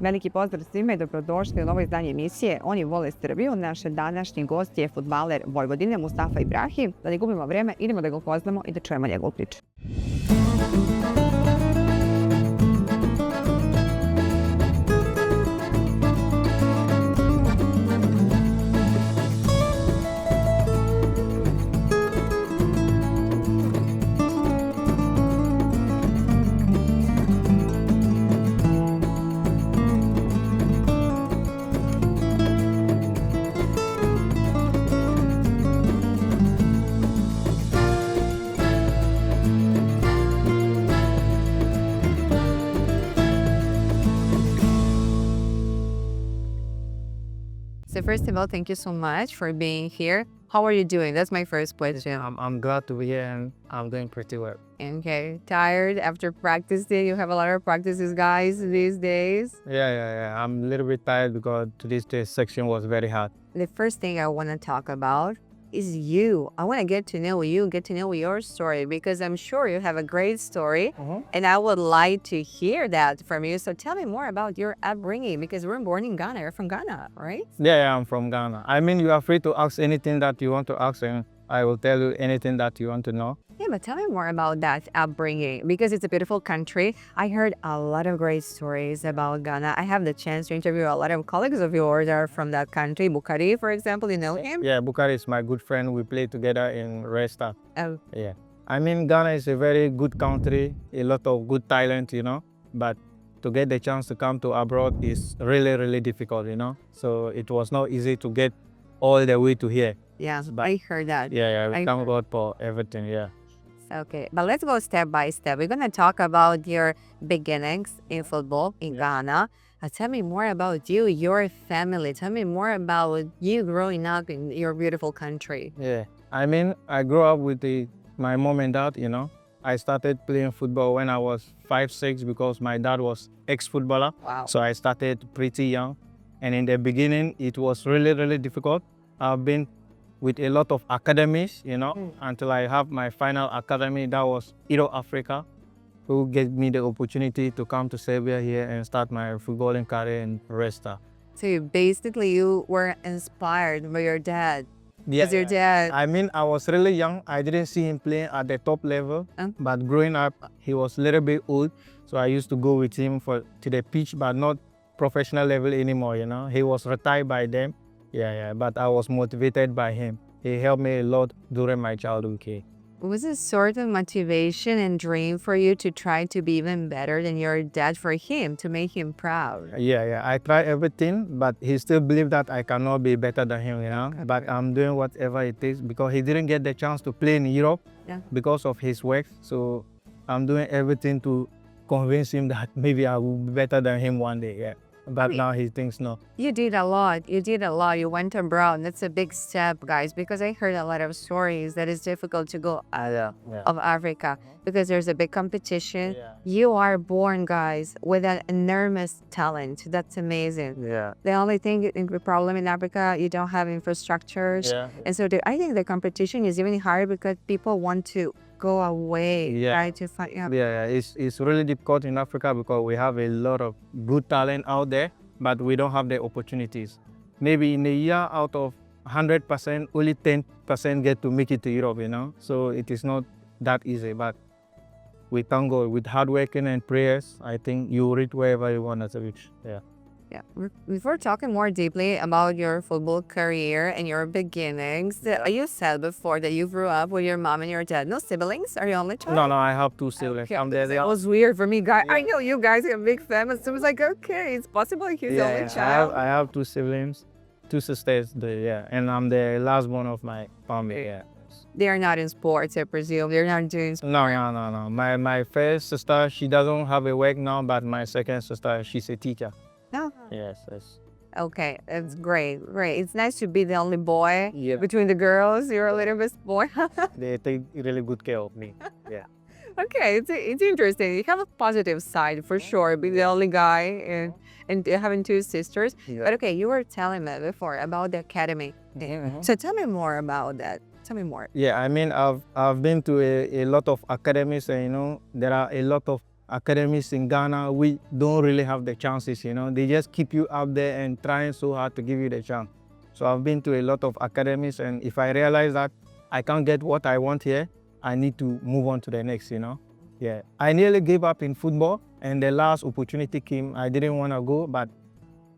Veliki pozdrav svima i dobrodošli u novo izdanje emisije Oni vole Srbiju. Naš današnji gost je fudbaler Vojvodine Mustafa Ibrahim. Da ne gubimo vreme, idemo da ga upoznamo i da čujemo njegovu priču. So first of all, thank you so much for being here. How are you doing? That's my first question. I'm glad to be here and I'm doing pretty well. Okay, tired after practicing? You have a lot of practices, guys, these days. Yeah. I'm a little bit tired because today's section was very hard. The first thing I want to talk about is you. I want to get to know you, get to know your story, because I'm sure you have a great story and I would like to hear that from you. So tell me more about your upbringing, because we're born in Ghana. You're from Ghana, right? Yeah, I'm from Ghana. I mean, you are free to ask anything that you want to ask and I will tell you anything that you want to know. Yeah, but tell me more about that upbringing, because it's a beautiful country. I heard a lot of great stories about Ghana. I have the chance to interview a lot of colleagues of yours that are from that country. Bukari, for example, you know him? Yeah, Bukari is my good friend. We play together in Resta. Oh. Yeah. I mean, Ghana is a very good country, a lot of good talent, but to get the chance to come to abroad is really, really difficult, So it was not easy to get all the way to here. Yeah, but I heard that. Yeah, we thank God for everything, yeah. Okay, but let's go step by step. We're going to talk about your beginnings in football in Ghana. Tell me more about you, your family. Tell me more about you growing up in your beautiful country. Yeah, I mean, I grew up with my mom and dad, I started playing football when I was 5, 6 because my dad was ex-footballer. Wow. So I started pretty young. And in the beginning, it was really, really difficult. I've been with a lot of academies, until I have my final academy. That was Edo Africa, who gave me the opportunity to come to Serbia here and start my footballing career in Resta. So you were inspired by your dad. Yeah, your dad. I mean, I was really young. I didn't see him playing at the top level, but growing up, he was a little bit old. So I used to go with him to the pitch, but not professional level anymore, He was retired by them. Yeah, but I was motivated by him. He helped me a lot during my childhood. Okay. Was it sort of motivation and dream for you to try to be even better than your dad for him, to make him proud? Yeah. I tried everything, but he still believed that I cannot be better than him, Okay. But I'm doing whatever it takes because he didn't get the chance to play in Europe because of his work. So I'm doing everything to convince him that maybe I will be better than him one day, yeah. But now he thinks no. You did a lot. You went abroad. That's a big step, guys, because I heard a lot of stories that it's difficult to go out of Africa because there's a big competition. Yeah. You are born, guys, with an enormous talent. That's amazing. Yeah. The only the problem in Africa, you don't have infrastructures. Yeah. And so I think the competition is even hard because people want to go away, right? To find, Yeah, it's really difficult in Africa because we have a lot of good talent out there, but we don't have the opportunities. Maybe in a year out of 100%, only 10% get to make it to Europe, So it is not that easy, but we thank God with hard working and prayers, I think you reach wherever you want to reach, yeah. Yeah. Before talking more deeply about your football career and your beginnings, you said before that you grew up with your mom and your dad. No siblings? Are you only child? No, I have 2 siblings. Okay. That was weird for me, guys. Yeah. I know you guys have a big family, so I was like, okay, it's possible he's the only child. I have 2 siblings, 2 sisters, and I'm the last one of my family, yeah. They are not in sports, I presume. They're not doing sports. No. My first sister, she doesn't have a work now, but my second sister, she's a teacher. No. Yes. Okay, that's great. It's nice to be the only boy between the girls. You're a little bit boy. They take really good care of me. Yeah. Okay, it's interesting. You have a positive side for sure. Being the only guy and having 2 sisters. Yeah. But okay, you were telling me before about the academy. So tell me more about that. Tell me more. Yeah, I mean, I've been to a lot of academies, and there are a lot of academies in Ghana, we don't really have the chances, you know. They just keep you out there and trying so hard to give you the chance. So I've been to a lot of academies, and if I realize that I can't get what I want here, I need to move on to the next, you know. Yeah, I nearly gave up in football, and the last opportunity came. I didn't want to go, but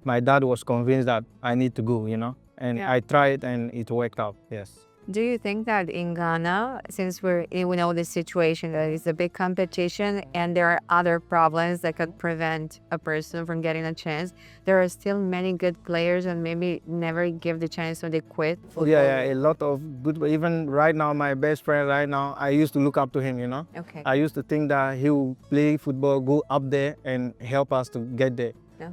my dad was convinced that I need to go, you know. And I tried, and it worked out, yes. Do you think that in Ghana, since we know the situation that it's a big competition and there are other problems that could prevent a person from getting a chance, there are still many good players and maybe never give the chance so they quit football? Yeah, a lot of good, even right now, my best friend right now, I used to look up to him, you know. Okay. I used to think that he will play football, go up there and help us to get there.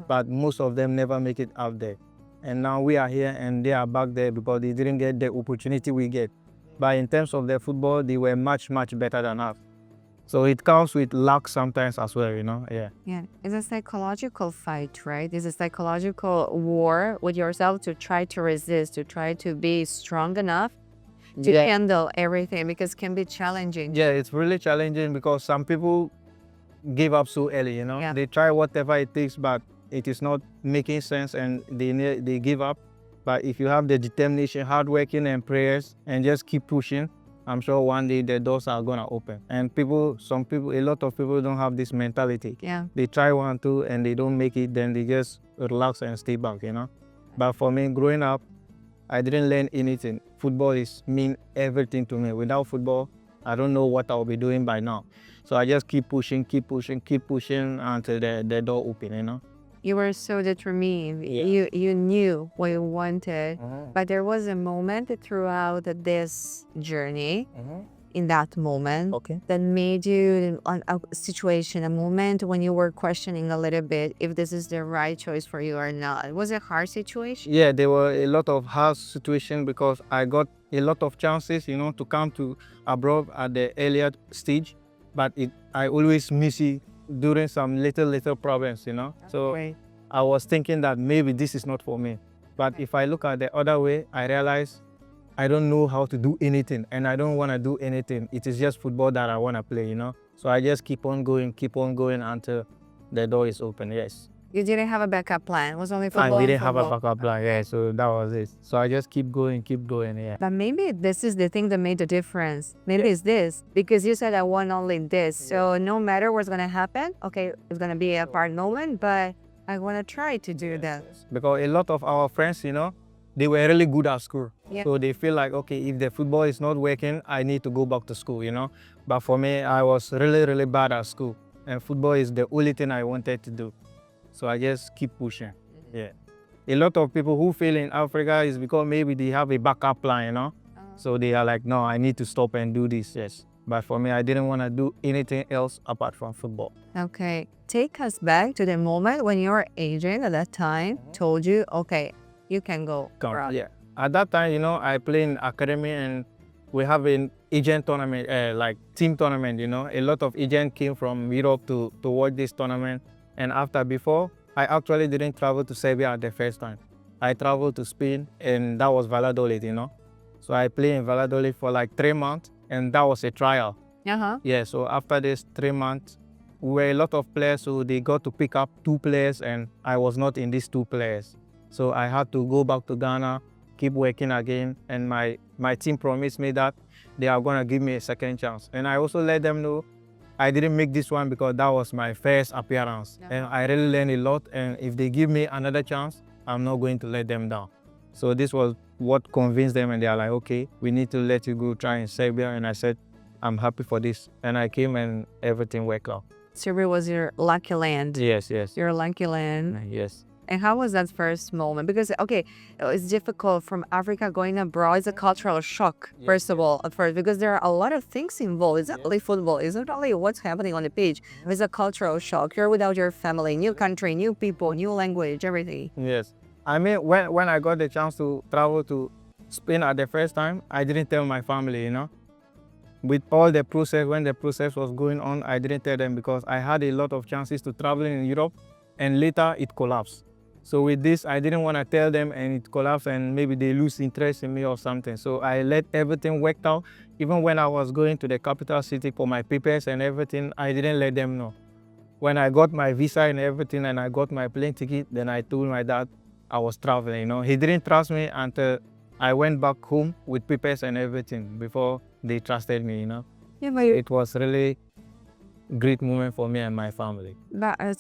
But most of them never make it out there. And now we are here and they are back there because they didn't get the opportunity we get. But in terms of their football, they were much better than us. So it comes with luck sometimes as well, you know. Yeah, it's a psychological fight, right? It's a psychological war with yourself to try to resist, to try to be strong enough to handle everything, because it can be challenging. Yeah, it's really challenging because some people give up so early, you know. They try whatever it takes, but it is not making sense and they give up. But if you have the determination, hard working and prayers and just keep pushing, I'm sure one day the doors are gonna open. And some people, a lot of people don't have this mentality. They try 1, 2 and they don't make it, then they just relax and stay back, you know. But for me, growing up, I didn't learn anything. Football mean everything to me. Without football, I don't know what I'll be doing by now. So I just keep pushing until the door open, you know. You were so determined. You knew what you wanted. But there was a moment throughout this journey, in that moment, that made you a situation, a moment when you were questioning a little bit if this is the right choice for you or not. Was it a hard situation? Yeah, there were a lot of hard situations because I got a lot of chances, you know, to come to abroad at the earlier stage. But I always miss it during some little problems, you know. So I was thinking that maybe this is not for me. But if I look at the other way, I realize I don't know how to do anything and I don't want to do anything. It is just football that I want to play, you know. So I just keep on going until the door is open, yes. You didn't have a backup plan. It was only football. I didn't have a backup plan, yeah. So that was it. So I just keep going, yeah. But maybe this is the thing that made the difference. Maybe it's this, because you said I want only this. So no matter what's gonna happen, okay, it's gonna be a hard moment, but I wanna try to do that. Because a lot of our friends, you know, they were really good at school. So they feel like, okay, if the football is not working, I need to go back to school, you know. But for me, I was really bad at school. And football is the only thing I wanted to do. So I just keep pushing, yeah. A lot of people who fail in Africa is because maybe they have a backup plan, you know. So they are like, no, I need to stop and do this, yes. But for me, I didn't want to do anything else apart from football. Okay, take us back to the moment when your agent at that time told you, okay, you can go. Yeah, at that time, you know, I play in academy and we have an agent tournament, like team tournament, you know. A lot of agents came from Europe to watch this tournament. And before, I actually didn't travel to Serbia at the first time. I traveled to Spain and that was Valladolid, you know. So I played in Valladolid for like 3 months and that was a trial. Yeah, so after this 3 months, we were a lot of players, so they got to pick up 2 players and I was not in these 2 players. So I had to go back to Ghana, keep working again, and my team promised me that they are gonna give me a second chance. And I also let them know I didn't make this one because that was my first appearance. And I really learned a lot, and if they give me another chance, I'm not going to let them down. So this was what convinced them, and they are like, okay, we need to let you go try in Serbia. And I said, I'm happy for this. And I came and everything worked out. Serbia was your lucky land. Yes. Your lucky land. Yes. And how was that first moment? Because, okay, it's difficult from Africa going abroad. It's a cultural shock, first of all, at first, because there are a lot of things involved. It's not only football. It's not only what's happening on the pitch. It's a cultural shock. You're without your family, new country, new people, new language, everything. Yes. I mean, when I got the chance to travel to Spain at the first time, I didn't tell my family, you know. With all the process, when the process was going on, I didn't tell them because I had a lot of chances to travel in Europe, and later it collapsed. So with this, I didn't want to tell them and it collapsed and maybe they lose interest in me or something. So I let everything work out. Even when I was going to the capital city for my papers and everything, I didn't let them know. when I got my visa and everything and I got my plane ticket, then I told my dad I was traveling, you know. He didn't trust me until I went back home with papers and everything before they trusted me, you know. Yeah, but It was really great moment for me and my family.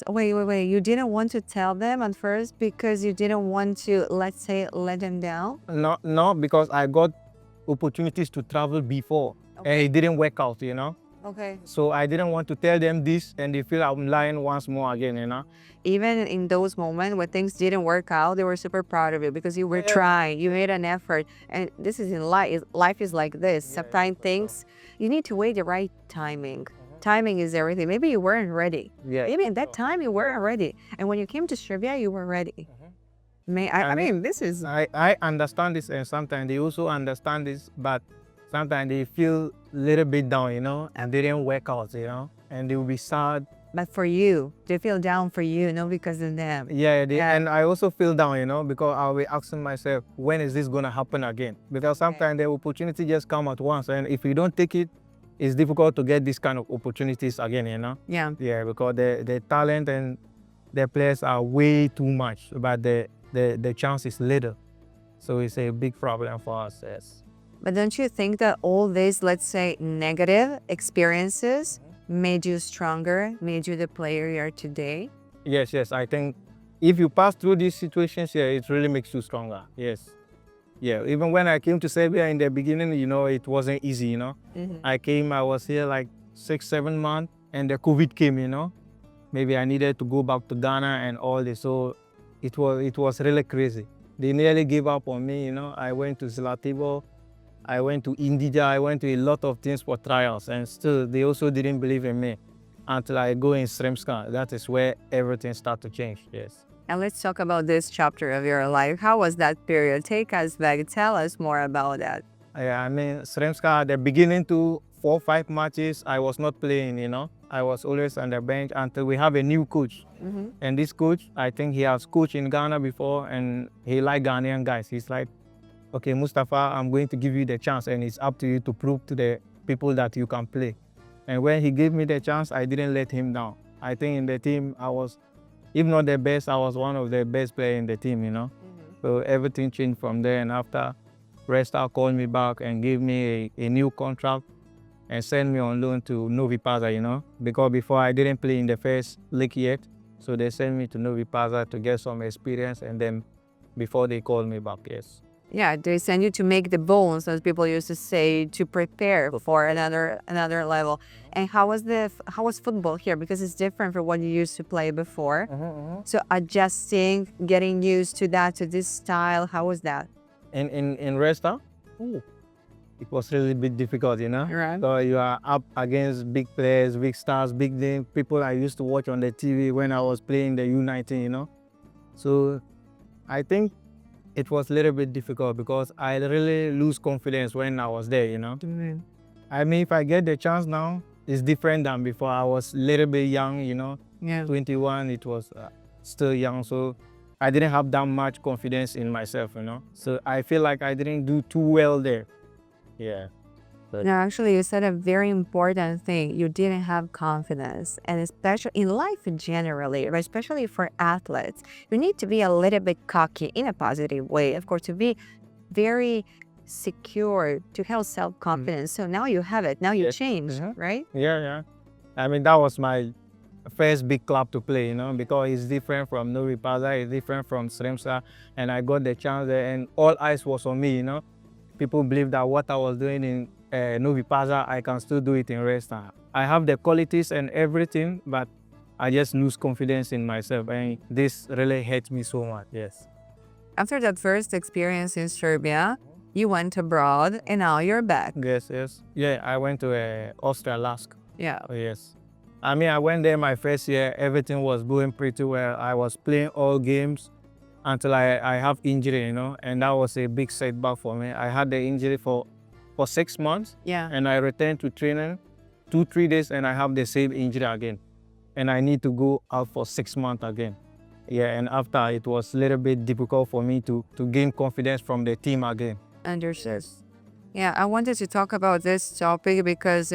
wait. You didn't want to tell them at first because you didn't want to, let's say, let them down? No, because I got opportunities to travel before and it didn't work out, you know. Okay. So I didn't want to tell them this and they feel I'm lying once more again, you know. Even in those moments when things didn't work out, they were super proud of you because you were Yeah. trying, you made an effort. And this is in life. Life is like this. Sometimes things, you need to wait the right timing. Timing is everything. Maybe you weren't ready. Yeah. Maybe at that time you weren't ready. And when you came to Serbia, you were ready. I mean, this is... I understand this and sometimes they also understand this, but sometimes they feel a little bit down, you know, and they didn't work out, you know, and they will be sad. But for you, they feel down for you, not because of them. Yeah, Yeah. and I also feel down, you know, because I'll be asking myself, when is this going to happen again? Because sometimes the opportunity just come at once, and if you don't take it, it's difficult to get this kind of opportunities again, you know? Yeah. Yeah, because the talent and the players are way too much, but the chance is little. So it's a big problem for us, yes. But don't you think that all these, let's say, negative experiences made you stronger, made you the player you are today? Yes, I think if you pass through these situations, yeah, it really makes you stronger, yes. Yeah, even when I came to Serbia in the beginning, you know, it wasn't easy, you know. I was here like 6-7 months and the COVID came, you know. Maybe I needed to go back to Ghana and all this, so it was really crazy. They nearly gave up on me, you know. I went to Zlativo, I went to Indija, I went to a lot of things for trials, and still they also didn't believe in me until I go in Sremska. That is where everything started to change, yes. And let's talk about this chapter of your life. How was that period? Take us back. Tell us more about that. Yeah, I mean, Sremska, at the beginning to 4-5 matches, I was not playing, you know. I was always on the bench until we have a new coach. And this coach, I think he has coached in Ghana before and he liked Ghanaian guys. He's like, okay, Mustafa, I'm going to give you the chance and it's up to you to prove to the people that you can play. And when he gave me the chance, I didn't let him down. I think in the team, I was, if not the best, I was one of the best players in the team, you know. So everything changed from there. And after, Resta called me back and gave me a new contract and sent me on loan to Novi Pazar, you know. Because before I didn't play in the first league yet. So they sent me to Novi Pazar to get some experience and then before they called me back, yes. Yeah, they send you to make the bones, as people used to say, to prepare for another level. And how was football here? Because it's different from what you used to play before. So adjusting, getting used to that, to this style, how was that? In Resta, it was really a bit difficult, you know. Right. So you are up against big players, big stars, big names, people I used to watch on the TV when I was playing the U19, you know. So I think it was a little bit difficult because I really lose confidence when I was there, you know. I mean, if I get the chance now, it's different than before. I was a little bit young, you know. Yeah. 21, it was still young, so I didn't have that much confidence in myself, you know. So I feel like I didn't do too well there. Yeah. But No, actually, you said a very important thing. You didn't have confidence, and especially in life generally, but especially for athletes, you need to be a little bit cocky in a positive way. Of course, to be very secure, to have self-confidence. So now you have it. Now you Yes. changed, right? yeah. I mean, that was my first big club to play, you know, because it's different from Novi Pazar, it's different from Sremska, and I got the chance there, and all eyes was on me, you know. People believe that what I was doing in Novi Pazar, I can still do it in Resta. I have the qualities and everything, but I just lose confidence in myself, and this really hurts me so much, yes. After that first experience in Serbia, you went abroad, and now you're back. Yes. Yeah, I went to Austria last. Yeah. Oh, yes. I mean, I went there my first year, everything was going pretty well. I was playing all games until I have injury, you know, and that was a big setback for me. I had the injury for 6 months, Yeah. and I returned to training 2-3 days, and I have the same injury again. And I need to go out for 6 months again. Yeah, and after it was a little bit difficult for me to gain confidence from the team again. Understood. Yeah, I wanted to talk about this topic because,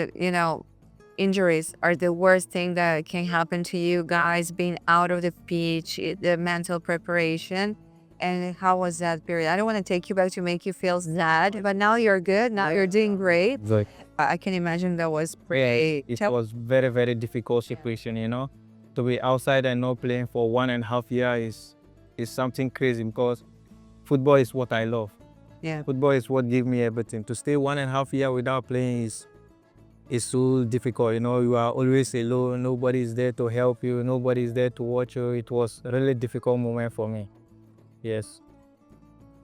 injuries are the worst thing that can happen to you guys, being out of the pitch, the mental preparation. And how was that period? I don't want to take you back to make you feel sad, but now you're good. Now you're doing great. Like, I can imagine that was pretty. it was very, very difficult situation, you know. To be outside and not playing for 1.5 years is something crazy because football is what I love. Yeah. Football is what gave me everything. To stay 1.5 years without playing is so difficult. You know, you are always alone. Nobody is there to help you. Nobody is there to watch you. It was a really difficult moment for me. Yes.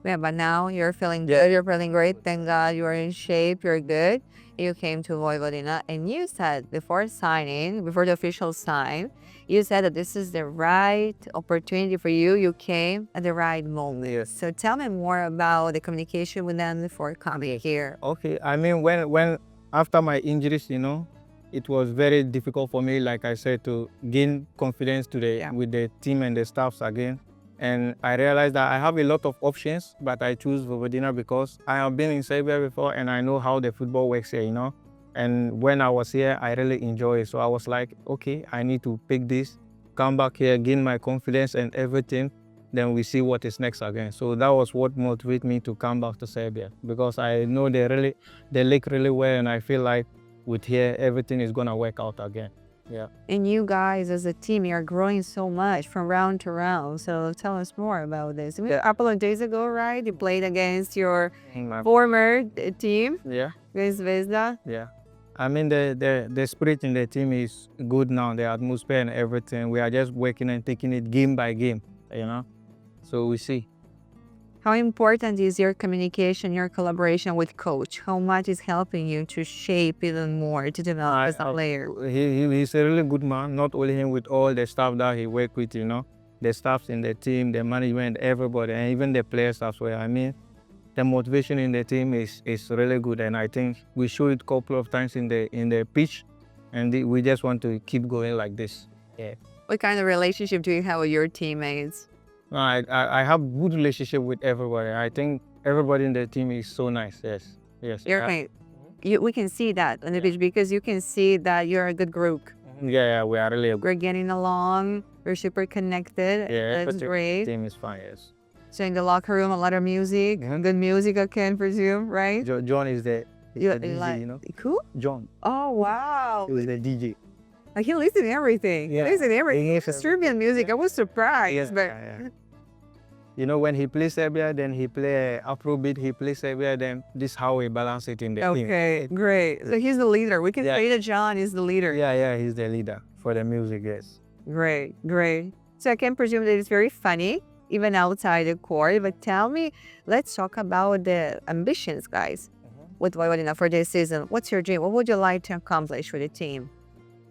Yeah, but now you're feeling good. You're feeling great. Thank God you are in shape. You're good. You came to Vojvodina and you said before signing, before the official sign, you said that this is the right opportunity for you. You came at the right moment. Yes. So tell me more about the communication with them before coming here. Okay. I mean, when after my injuries, you know, it was very difficult for me, like I said, to gain confidence with the team and the staffs again. And I realized that I have a lot of options, but I choose Vojvodina because I have been in Serbia before and I know how the football works here, you know. And when I was here, I really enjoy it. So I was like, okay, I need to pick this, come back here, gain my confidence and everything. Then we see what is next again. So that was what motivated me to come back to Serbia because I know the league really well and I feel like with here, everything is gonna work out again. Yeah. And you guys as a team, you're growing so much from round to round. So tell us more about this. A couple of days ago, right? You played against your former team. Yeah. Against Zvezda. Yeah. I mean, the spirit in the team is good now, the atmosphere and everything. We are just working and taking it game by game, you know? So we see. How important is your communication, your collaboration with coach? How much is helping you to shape even more, to develop as a player? He's a really good man, not only him, with all the staff that he worked with, you know? The staffs in the team, the management, everybody, and even the players as well. I mean, the motivation in the team is really good, and I think we showed it a couple of times in the pitch, and we just want to keep going like this. Yeah. What kind of relationship do you have with your teammates? I have good relationship with everybody. I think everybody in the team is so nice. Yes, yes. You're right. We can see that on the pitch because you can see that you're a good group. Yeah, we are really. We're getting along. We're super connected. Yeah, that's great. The team is fine. Yes. So in the locker room, a lot of music, good music, I can presume, right? John is the DJ, like, you know. Who? John. Oh wow. He was the DJ. Like he listens to everything. Yeah. He listens to everything. Serbian music. I was surprised. Yes, but yeah. You know, when he plays Serbia, then he play Afrobeat, he plays Serbia, then this is how we balance it in the team. Okay, great. So he's the leader. We can say that John is the leader. Yeah, he's the leader for the music, yes. Great, great. So I can presume that it's very funny, even outside the court. But tell me, let's talk about the ambitions, guys, with Vojvodina for this season. What's your dream? What would you like to accomplish with the team?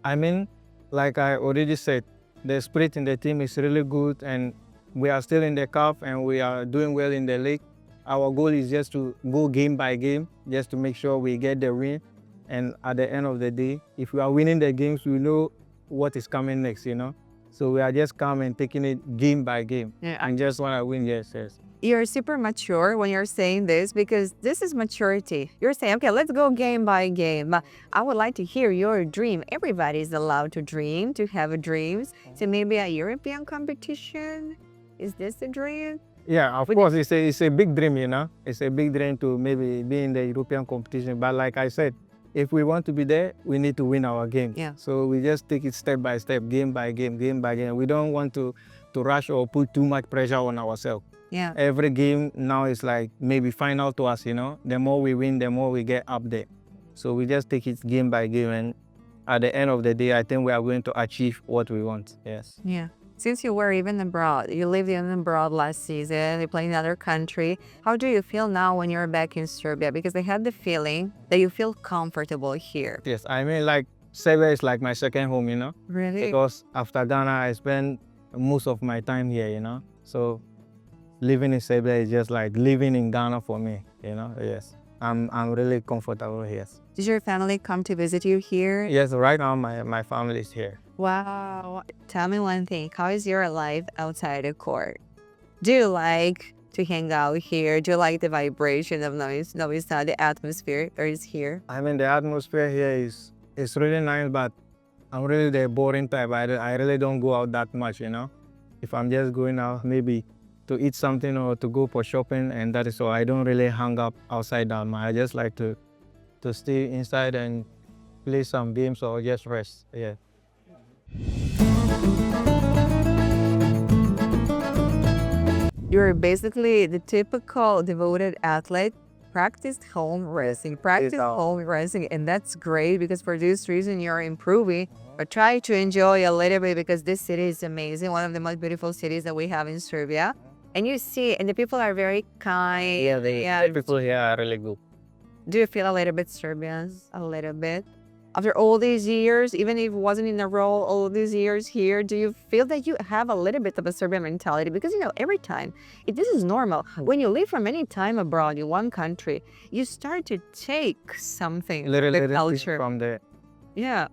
I mean, like I already said, the spirit in the team is really good and we are still in the cup and we are doing well in the league. Our goal is just to go game by game, just to make sure we get the win. And at the end of the day, if we are winning the games, we know what is coming next, you know? So we are just calm and taking it game by game. Yeah. And just want to win, yes. You're super mature when you're saying this because this is maturity. You're saying, okay, let's go game by game. But I would like to hear your dream. Everybody is allowed to dream, to have dreams. So maybe a European competition? Is this a dream? Yeah, of course, it's a big dream, you know. It's a big dream to maybe be in the European competition. But like I said, if we want to be there, we need to win our game. Yeah. So we just take it step by step, game by game, game by game. We don't want to rush or put too much pressure on ourselves. Yeah. Every game now is like maybe final to us, you know. The more we win, the more we get up there. So we just take it game by game. And at the end of the day, I think we are going to achieve what we want. Yes. Yeah. Since you were even abroad, you lived even abroad last season, you played in another country. How do you feel now when you're back in Serbia? Because I had the feeling that you feel comfortable here. Yes, I mean, like Serbia is like my second home, you know. Really? Because after Ghana, I spend most of my time here, you know. So living in Serbia is just like living in Ghana for me, you know. Yes, I'm really comfortable here. Did your family come to visit you here? Yes, right now my family is here. Wow. Tell me one thing. How is your life outside the court? Do you like to hang out here? Do you like the vibration of Novi Sad, the atmosphere that is here? I mean, the atmosphere here is it's really nice, but I'm really the boring type. I really don't go out that much, you know. If I'm just going out, maybe to eat something or to go for shopping, and that is all. I don't really hang up outside that much. I just like to stay inside and play some games or just rest. Yeah. You're basically the typical devoted athlete, practiced home wrestling, and that's great because for this reason you're improving. But try to enjoy a little bit because this city is amazing, one of the most beautiful cities that we have in Serbia. And you see, and the people are very kind. Yeah, the people here are really good. Do you feel a little bit Serbians? A little bit? After all these years, even if it wasn't in a role, all these years here, do you feel that you have a little bit of a Serbian mentality? Because, you know, every time, this is normal. When you live from any time abroad in one country, you start to take something, the culture. From the... Yeah.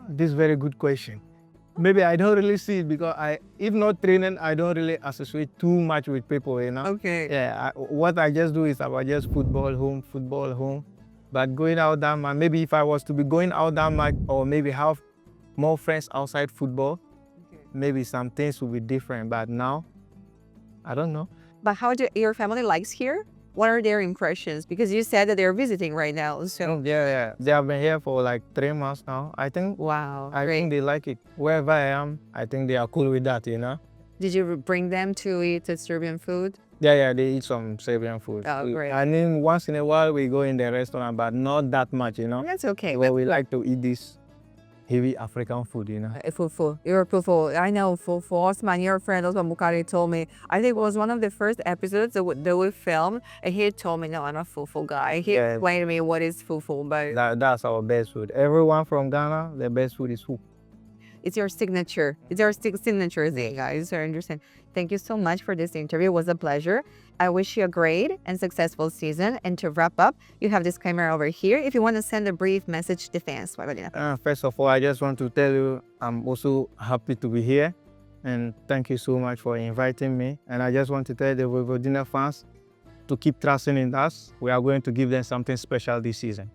This is very good question. Maybe I don't really see it because if not training, I don't really associate too much with people, you know? Okay. Yeah, what I just do is about just football home. But going out that much, maybe if I was to be going out that much or maybe have more friends outside football, maybe some things will be different. But now, I don't know. But how do your family likes here? What are their impressions? Because you said that they're visiting right now. So Yeah. They have been here for like 3 months now. I think. Wow. I think they like it. Wherever I am, I think they are cool with that, you know? Did you bring them to eat the Serbian food? Yeah, they eat some Serbian food. Oh, great. I mean, once in a while we go in the restaurant, but not that much, you know? That's okay. Well, we like to eat this heavy African food, you know? Fufu. You're fufu. I know fufu. Osman, your friend Osman Bukhari told me, I think it was one of the first episodes that we filmed, and he told me, no, I'm a fufu guy. He explained to me what is fufu, but... That's our best food. Everyone from Ghana, their best food is fufu. It's your signature. It's your signature thing, guys. I understand. Thank you so much for this interview. It was a pleasure. I wish you a great and successful season. And to wrap up, you have this camera over here. If you want to send a brief message to the fans. First of all, I just want to tell you I'm also happy to be here. And thank you so much for inviting me. And I just want to tell the Vojvodina fans to keep trusting in us. We are going to give them something special this season.